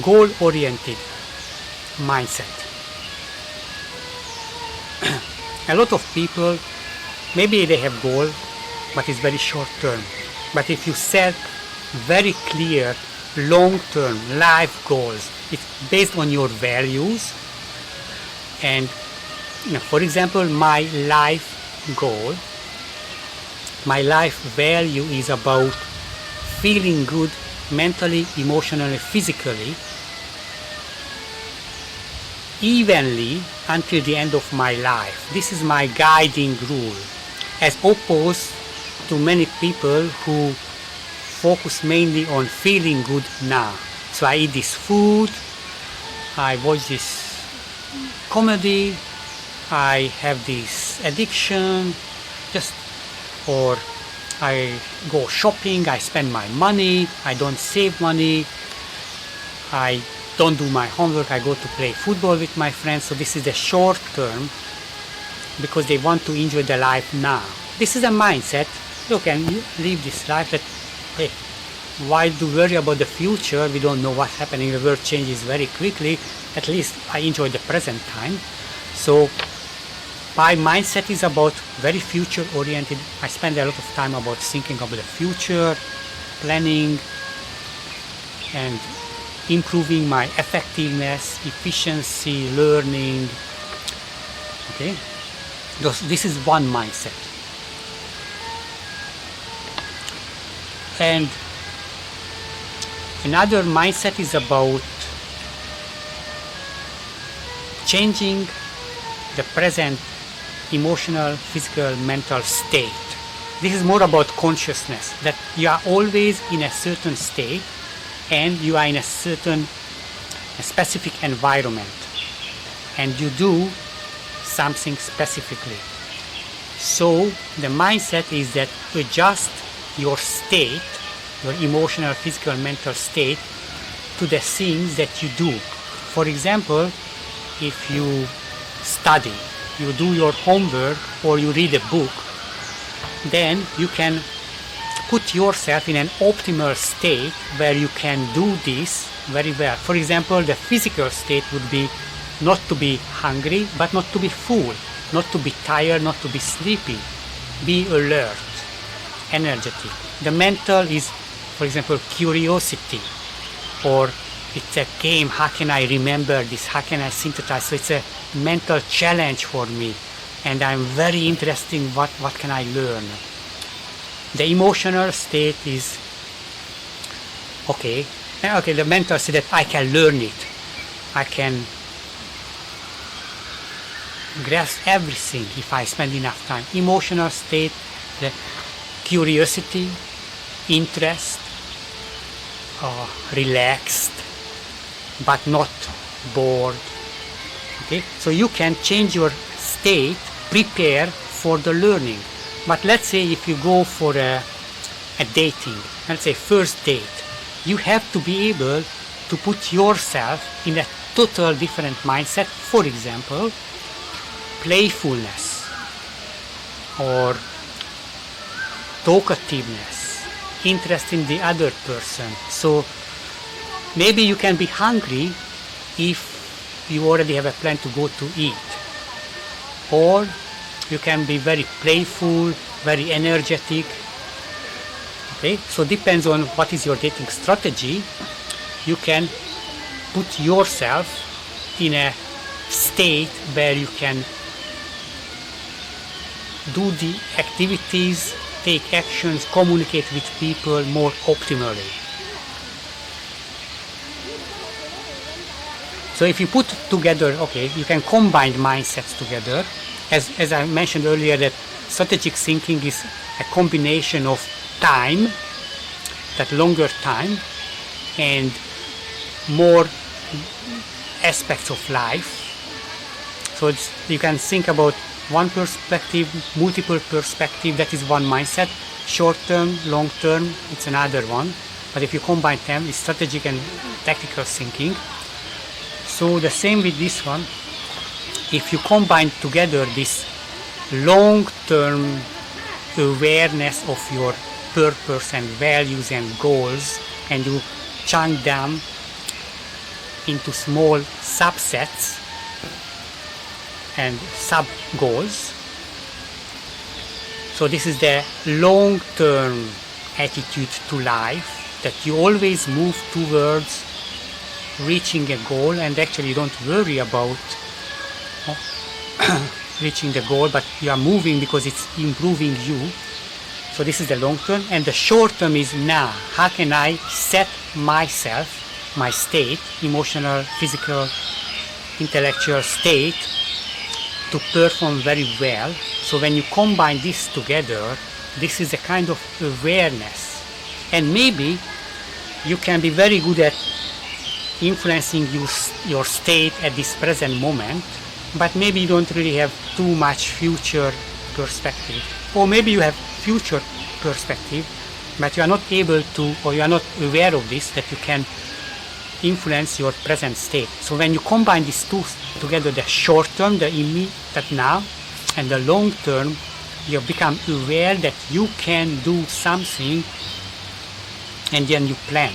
goal-oriented mindset. A lot of people, maybe they have goal, but it's very short term. But if you set very clear long-term life goals, it's based on your values. And for example, my life goal, my life value is about feeling good mentally, emotionally, physically, evenly until the end of my life. This is my guiding rule, as opposed to many people who focus mainly on feeling good now. So I eat this food, I watch this comedy, I have this addiction, or I go shopping, I spend my money, I don't save money, I don't do my homework, I go to play football with my friends. So this is the short term, because they want to enjoy the life now. This is a mindset. You can live this life that, hey, why do worry about the future? We don't know what's happening. The world changes very quickly. At least I enjoy the present time. So my mindset is about very future oriented. I spend a lot of time about thinking about the future, planning, and improving my effectiveness, efficiency, learning. Okay, this is one mindset. And another mindset is about changing the present emotional, physical, mental state. This is more about consciousness, that you are always in a certain state and you are in a specific environment and you do something specifically. So the mindset is that adjust your state, your emotional, physical, mental state to the things that you do. For example, if you study, you do your homework, or you read a book, then you can put yourself in an optimal state where you can do this very well. For example, the physical state would be not to be hungry, but not to be full, not to be tired, not to be sleepy. Be alert, energetic. The mental is, for example, curiosity, or it's a game. How can I remember this? How can I synthesize? So it's a mental challenge for me, and I'm very interested in what can I learn. The emotional state is okay, the mental state that I can learn it, I can grasp everything if I spend enough time. Emotional state, the curiosity, interest, relaxed but not bored. Okay, so you can change your state, prepare for the learning. But let's say if you go for a dating, let's say first date, you have to be able to put yourself in a total different mindset. For example, playfulness or talkativeness, interest in the other person. So maybe you can be hungry if you already have a plan to go to eat, or you can be very playful, very energetic. Okay, so depends on what is your dating strategy. You can put yourself in a state where you can do the activities, take actions, communicate with people more optimally. So if you put together, okay, you can combine mindsets together. As I mentioned earlier, that strategic thinking is a combination of time, that longer time, and more aspects of life. So you can think about one perspective, multiple perspective, that is one mindset. Short term, long term, it's another one. But if you combine them, it's strategic and tactical thinking. So the same with this one. If you combine together this long-term awareness of your purpose and values and goals, and you chunk them into small subsets and sub goals. So this is the long-term attitude to life, that you always move towards reaching a goal, and actually you don't worry about reaching the goal, but you are moving because it's improving you. So this is the long term, and the short term is now. How can I set myself, my state, emotional, physical, intellectual state, to perform very well? So when you combine this together, this is a kind of awareness, and maybe you can be very good at influencing your state at this present moment, but maybe you don't really have too much future perspective, or maybe you have future perspective, but you are not able to, or you are not aware of this, that you can influence your present state. So when you combine these two together, the short term, the immediate now, and the long term, you become aware that you can do something, and then you plan.